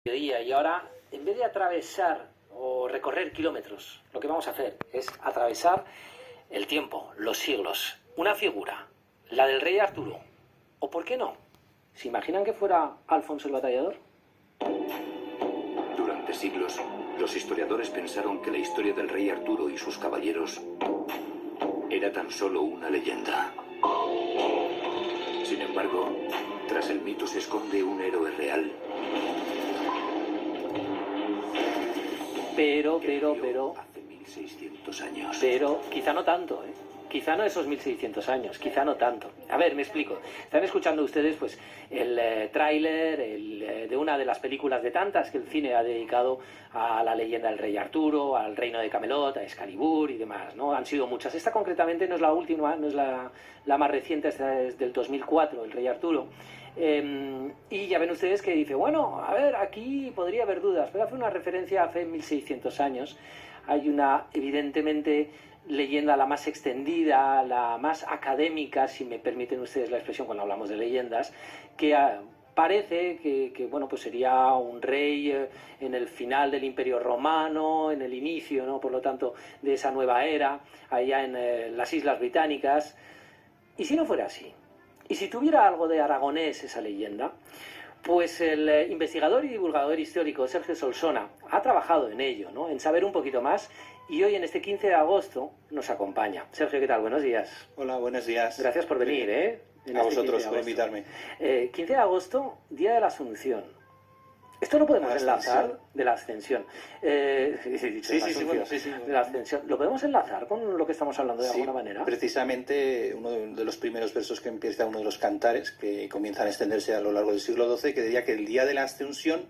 Mediodía, y ahora, en vez de atravesar o recorrer kilómetros, lo que vamos a hacer es atravesar el tiempo, los siglos, una figura, la del rey Arturo. ¿O por qué no? ¿Se imaginan que fuera Alfonso el Batallador? Durante siglos, los historiadores pensaron que la historia del rey Arturo y sus caballeros era tan solo una leyenda. Sin embargo, tras el mito se esconde un héroe real. Pero, Hace 1600 años. pero quizá no tanto, ¿eh? Quizá no esos 1600 años, quizá no tanto. A ver, me explico. Están escuchando ustedes pues el tráiler de una de las películas de tantas que el cine ha dedicado a la leyenda del rey Arturo, al reino de Camelot, a Excalibur y demás, ¿no? Han sido muchas. Esta concretamente no es la última, no es la más reciente, esta es del 2004, el rey Arturo. Y ya ven ustedes que dice, bueno, a ver, aquí podría haber dudas, pero hace una referencia a hace 1600 años. Hay una, evidentemente, leyenda la más extendida, la más académica, si me permiten ustedes la expresión cuando hablamos de leyendas, que parece que bueno, pues sería un rey en el final del Imperio Romano, en el inicio, ¿no? Por lo tanto, de esa nueva era, allá en las Islas Británicas. ¿Y si no fuera así? ¿Y si tuviera algo de aragonés esa leyenda? Pues el investigador y divulgador histórico Sergio Solsona ha trabajado en ello, ¿no? En saber un poquito más, y hoy en este 15 de agosto nos acompaña. Sergio, ¿qué tal? Buenos días. Hola, buenos días. Gracias por venir, ¿eh? A vosotros por invitarme. 15 de agosto, Día de la Asunción. Esto lo podemos enlazar de la ascensión. Sí. De la ascensión. ¿Lo podemos enlazar con lo que estamos hablando de alguna manera? Precisamente uno de los primeros versos que empieza uno de los cantares, que comienzan a extenderse a lo largo del siglo XII, que decía que el día de la ascensión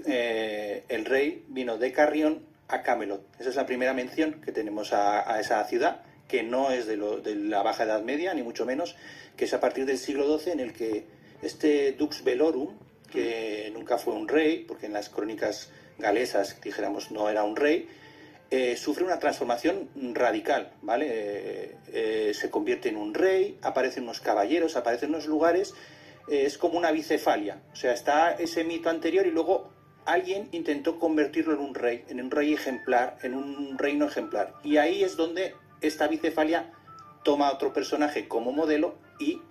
el rey vino de Carrión a Camelot. Esa es la primera mención que tenemos a esa ciudad, que no es de la Baja Edad Media, ni mucho menos, que es a partir del siglo XII, en el que este Dux Velorum, que nunca fue un rey, porque en las crónicas galesas, dijéramos, no era un rey, sufre una transformación radical, ¿vale? Se convierte en un rey, aparecen unos caballeros, aparecen unos lugares, es como una bicefalia, o sea, está ese mito anterior y luego alguien intentó convertirlo en un rey ejemplar, en un reino ejemplar, y ahí es donde esta bicefalia toma otro personaje como modelo y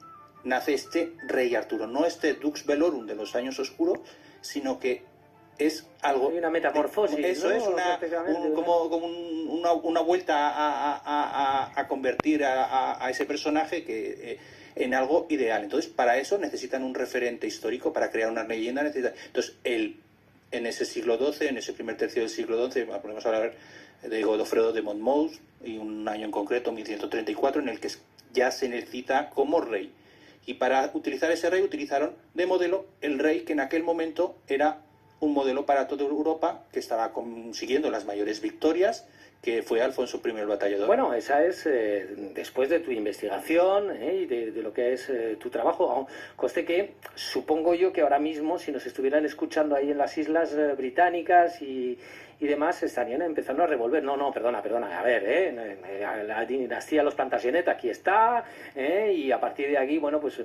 nace este rey Arturo, no este Dux Velorum de los años oscuros, sino que es algo... Hay una metamorfosis, eso, ¿no? Es una vuelta a convertir a ese personaje que en algo ideal. Entonces, para eso necesitan un referente histórico, para crear una leyenda Entonces, en ese siglo XII, en ese primer tercio del siglo XI, podemos hablar de Godofredo de Monmouth, y un año en concreto, 1134, en el que ya se necesita como rey. Y para utilizar ese rey utilizaron de modelo el rey que en aquel momento era un modelo para toda Europa, que estaba consiguiendo las mayores victorias, que fue Alfonso I el Batallador. Bueno, esa es después de tu investigación y de lo que es tu trabajo. Conste que supongo yo que ahora mismo, si nos estuvieran escuchando ahí en las Islas Británicas y demás, estarían empezando a revolver. No, perdona, a ver, la dinastía de los Plantagenet aquí está, y a partir de aquí, bueno, pues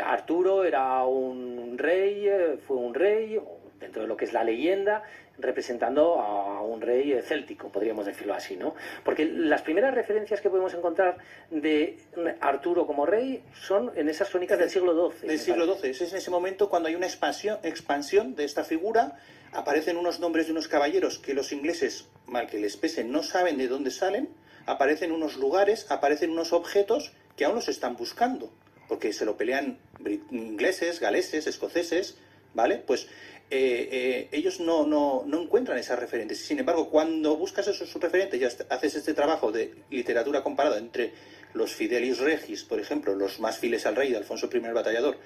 Arturo era un rey, fue un rey, dentro de lo que es la leyenda, representando a un rey céltico, podríamos decirlo así, ¿no? Porque las primeras referencias que podemos encontrar de Arturo como rey son en esas crónicas del siglo XII. Del siglo XII. Es en ese momento cuando hay una expansión de esta figura, aparecen unos nombres de unos caballeros que los ingleses, mal que les pese, no saben de dónde salen, aparecen unos lugares, aparecen unos objetos que aún los están buscando, porque se lo pelean ingleses, galeses, escoceses, ¿vale? Pues ellos no encuentran esas referentes. Sin embargo, cuando buscas esos referentes y haces este trabajo de literatura comparada entre los Fidelis Regis, por ejemplo, los más fieles al rey de Alfonso I el Batallador,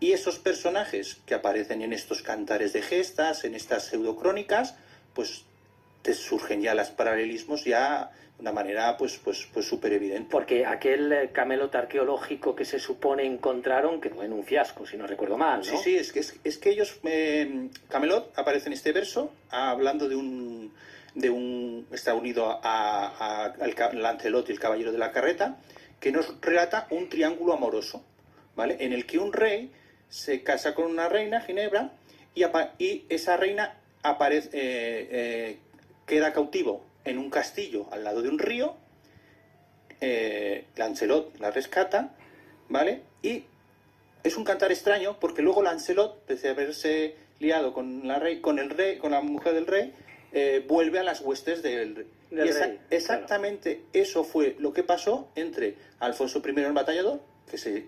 y esos personajes que aparecen en estos cantares de gestas, en estas pseudocrónicas, pues te surgen ya los paralelismos ya de una manera pues súper evidente. Porque aquel Camelot arqueológico que se supone encontraron, que no en un fiasco, si no recuerdo mal, ¿no? Sí, es que ellos, Camelot aparece en este verso hablando de un está unido al Lancelot y el caballero de la carreta, que nos relata un triángulo amoroso, ¿vale? En el que un rey se casa con una reina, Ginebra, y esa reina queda cautivo en un castillo al lado de un río. Lancelot la rescata, ¿vale? Y es un cantar extraño porque luego Lancelot, desde haberse liado con la mujer del rey, vuelve a las huestes del rey. Exactamente, claro. Eso fue lo que pasó entre Alfonso I el Batallador, que se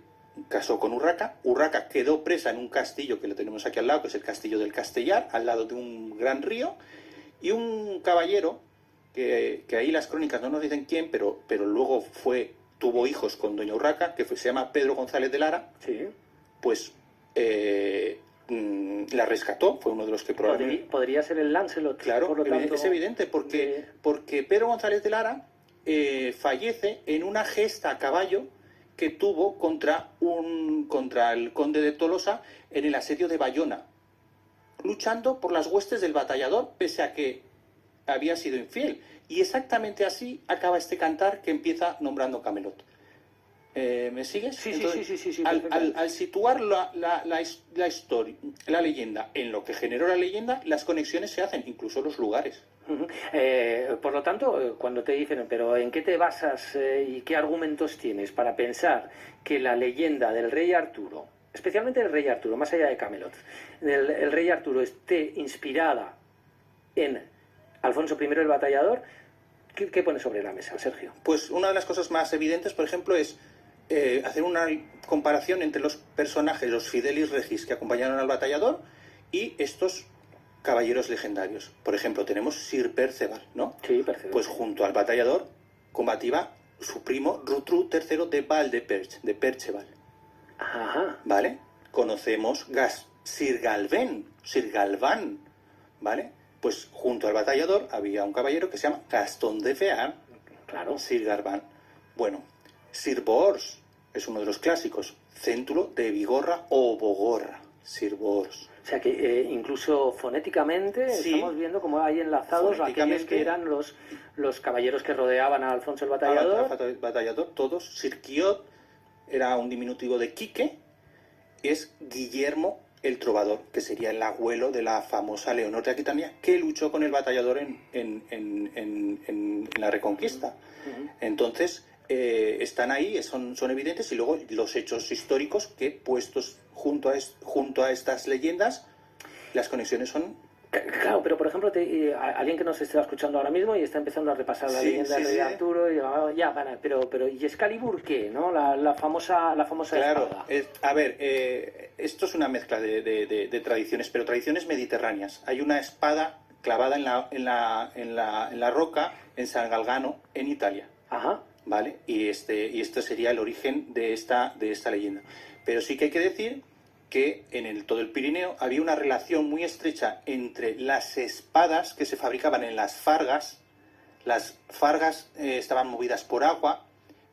casó con Urraca. Urraca quedó presa en un castillo que lo tenemos aquí al lado, que es el castillo del Castellar, al lado de un gran río, y un caballero que ahí las crónicas no nos dicen quién, pero luego tuvo hijos con doña Urraca, se llama Pedro González de Lara. Sí. Pues la rescató, fue uno de los que probablemente... Podría ser el Lancelot. Claro, por lo tanto, es evidente, porque Pedro González de Lara fallece en una gesta a caballo que tuvo contra el conde de Tolosa en el asedio de Bayona, luchando por las huestes del Batallador, pese a que había sido infiel. Y exactamente así acaba este cantar que empieza nombrando Camelot. ¿Me sigues? Sí, Entonces, sí. Al situar la historia, la leyenda, en lo que generó la leyenda, las conexiones se hacen, incluso los lugares. Por lo tanto, cuando te dicen, pero ¿en qué te basas y qué argumentos tienes para pensar que la leyenda del rey Arturo, especialmente del rey Arturo, más allá de Camelot, el rey Arturo esté inspirada en Alfonso I el Batallador? ¿Qué pone sobre la mesa, Sergio? Pues una de las cosas más evidentes, por ejemplo, es hacer una comparación entre los personajes, los Fidelis Regis que acompañaron al Batallador, y estos caballeros legendarios. Por ejemplo, tenemos Sir Perceval, ¿no? Sí, Perceval. Pues junto al Batallador combativa su primo Rutru III de Valdeperch, de Perceval. Ajá. ¿Vale? Conocemos Sir Galván, ¿vale? Pues junto al Batallador había un caballero que se llama Gastón de Fear. Claro. Sir Galván. Bueno, Sir Bors es uno de los clásicos. Céntulo de Vigorra o Bogorra. Sir Bors. O sea que incluso fonéticamente sí, estamos viendo cómo hay enlazados aquellos que eran los caballeros que rodeaban a Alfonso el Batallador. Todos. Sir Quiot era un diminutivo de Quique. Es Guillermo el Trovador, que sería el abuelo de la famosa Leonor de Aquitania, que luchó con el Batallador en la Reconquista. Entonces, están ahí, son evidentes, y luego los hechos históricos que, puestos junto a estas leyendas, las conexiones son... Claro, pero por ejemplo, alguien que nos esté escuchando ahora mismo y está empezando a repasar la leyenda del rey Arturo, y pero ¿y Excalibur qué? ¿No? La famosa claro, espada. Esto es una mezcla de tradiciones, pero tradiciones mediterráneas. Hay una espada clavada en la roca en San Galgano, en Italia. Ajá. ¿Vale? Y este sería el origen de esta leyenda. Pero sí que hay que decir que en todo el Pirineo había una relación muy estrecha entre las espadas que se fabricaban en las fargas. Las fargas estaban movidas por agua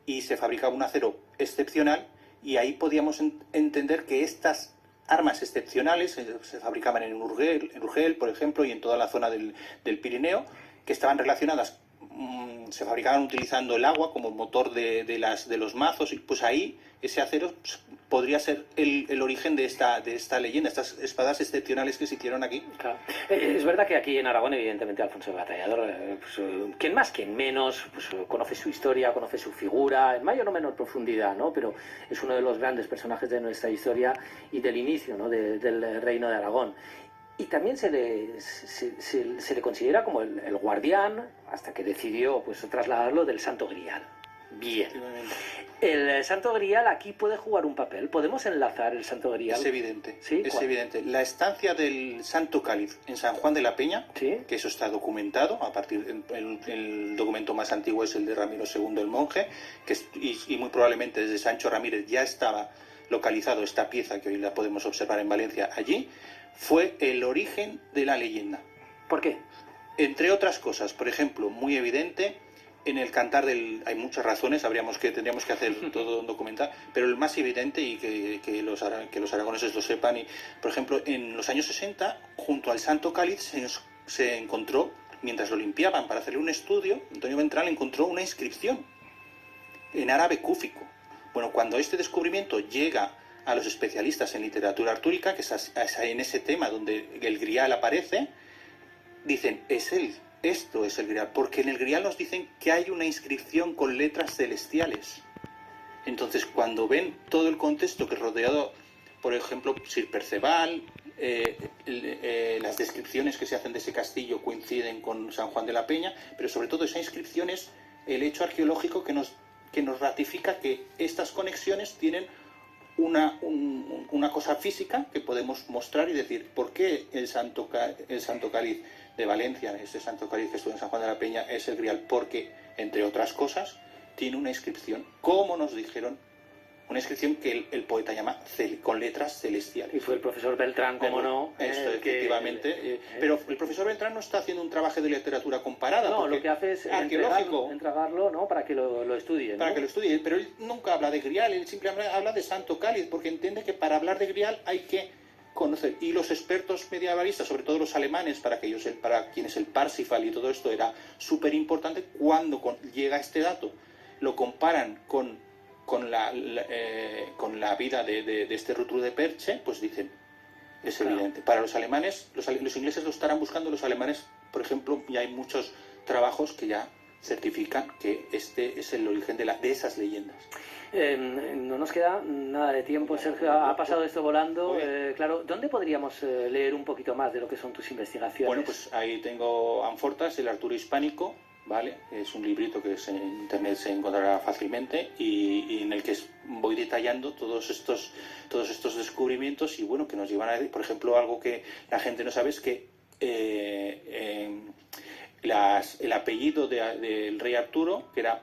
y se fabricaba un acero excepcional, y ahí podíamos entender que estas armas excepcionales se fabricaban en Urgel, por ejemplo, y en toda la zona del Pirineo, que estaban relacionadas, se fabricaban utilizando el agua como motor de los mazos, y pues ahí ese acero podría ser el origen de esta leyenda, estas espadas excepcionales que se hicieron aquí. Claro. Es verdad que aquí en Aragón, evidentemente, Alfonso el Batallador, quien más, quien menos, pues conoce su historia, conoce su figura, en mayor o menor profundidad, ¿no? Pero es uno de los grandes personajes de nuestra historia y del inicio, ¿no? del reino de Aragón. Y también se le considera como el guardián, hasta que decidió pues trasladarlo, del Santo Grial. Bien. El Santo Grial aquí puede jugar un papel. ¿Podemos enlazar el Santo Grial? Es evidente. ¿Sí? Es evidente. La estancia del Santo Cáliz en San Juan de la Peña, ¿sí? Que eso está documentado, a partir el documento más antiguo es el de Ramiro II el Monje, y muy probablemente desde Sancho Ramírez ya estaba localizado esta pieza que hoy la podemos observar en Valencia allí. Fue el origen de la leyenda. ¿Por qué? Entre otras cosas, por ejemplo, muy evidente, en el cantar hay muchas razones, tendríamos que hacer todo un documental, pero el más evidente, y que los aragoneses lo sepan, y por ejemplo, en los años 60, junto al Santo Cáliz se encontró, mientras lo limpiaban para hacerle un estudio, Antonio Ventral encontró una inscripción en árabe cúfico. Bueno, cuando este descubrimiento llega a los especialistas en literatura artúrica, que es en ese tema donde el grial aparece, dicen, esto es el grial, porque en el grial nos dicen que hay una inscripción con letras celestiales. Entonces, cuando ven todo el contexto que rodeado, por ejemplo, Sir Perceval, las descripciones que se hacen de ese castillo coinciden con San Juan de la Peña, pero sobre todo esa inscripción es el hecho arqueológico que nos ratifica que estas conexiones tienen una cosa física que podemos mostrar y decir por qué el Santo Cáliz de Valencia, ese Santo Cáliz que estuvo en San Juan de la Peña, es el grial, porque, entre otras cosas, tiene una inscripción, como nos dijeron, una inscripción que el poeta llama con letras celestiales. Y fue el profesor Beltrán, como no. Esto, efectivamente. Pero el profesor Beltrán no está haciendo un trabajo de literatura comparada. No, lo que hace es entregarlo, ¿no? Para que lo estudien. Para que lo estudie. Pero él nunca habla de grial, él simplemente habla de Santo Cáliz, porque entiende que para hablar de grial hay que conocer. Y los expertos medievalistas, sobre todo los alemanes, para quienes el Parsifal y todo esto era súper importante, cuando llega este dato, lo comparan con la vida de este Rutru de Perche, pues dicen, es evidente. Para los alemanes, los ingleses lo estarán buscando, los alemanes, por ejemplo, ya hay muchos trabajos que ya certifican que este es el origen de esas leyendas. No nos queda nada de tiempo, Sergio, ha pasado esto volando. Claro, ¿dónde podríamos leer un poquito más de lo que son tus investigaciones? Bueno, pues ahí tengo Anfortas, el Arturo hispánico, ¿vale? Es un librito que en internet se encontrará fácilmente y en el que voy detallando todos estos descubrimientos y bueno, que nos llevan a, por ejemplo, algo que la gente no sabe es que el apellido del rey Arturo, que era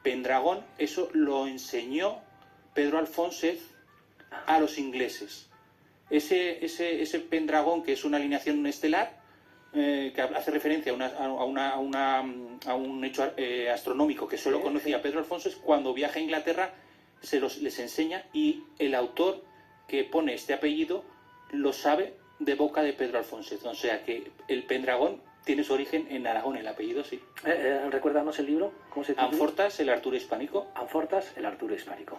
Pendragón, eso lo enseñó Pedro Alfónez a los ingleses. Ese Pendragón, que es una alineación estelar, que hace referencia a un hecho astronómico que solo conocía Pedro Alfónez, cuando viaja a Inglaterra les enseña, y el autor que pone este apellido lo sabe de boca de Pedro Alfónez. O sea que el Pendragón tiene su origen en Aragón, el apellido sí. Recuérdanos el libro, ¿cómo se titula? Anfortas, el Arturo hispánico. Anfortas, el Arturo hispánico.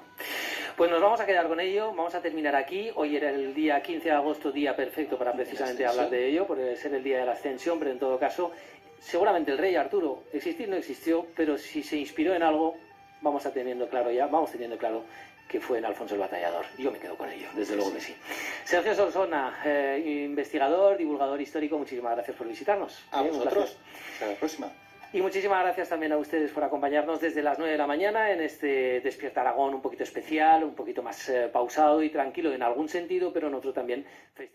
Pues nos vamos a quedar con ello, vamos a terminar aquí. Hoy era el día 15 de agosto, día perfecto para precisamente hablar de ello, por ser el día de la ascensión, pero en todo caso, seguramente el rey Arturo existir no existió, pero si se inspiró en algo, vamos teniendo claro que fue en Alfonso el Batallador. Yo me quedo con ello, desde luego que sí. Sergio Solsona, investigador, divulgador histórico, muchísimas gracias por visitarnos. A vosotros. Hasta la próxima. Y muchísimas gracias también a ustedes por acompañarnos desde las 9 de la mañana en este Despierta Aragón un poquito especial, un poquito más pausado y tranquilo en algún sentido, pero en otro también festivo.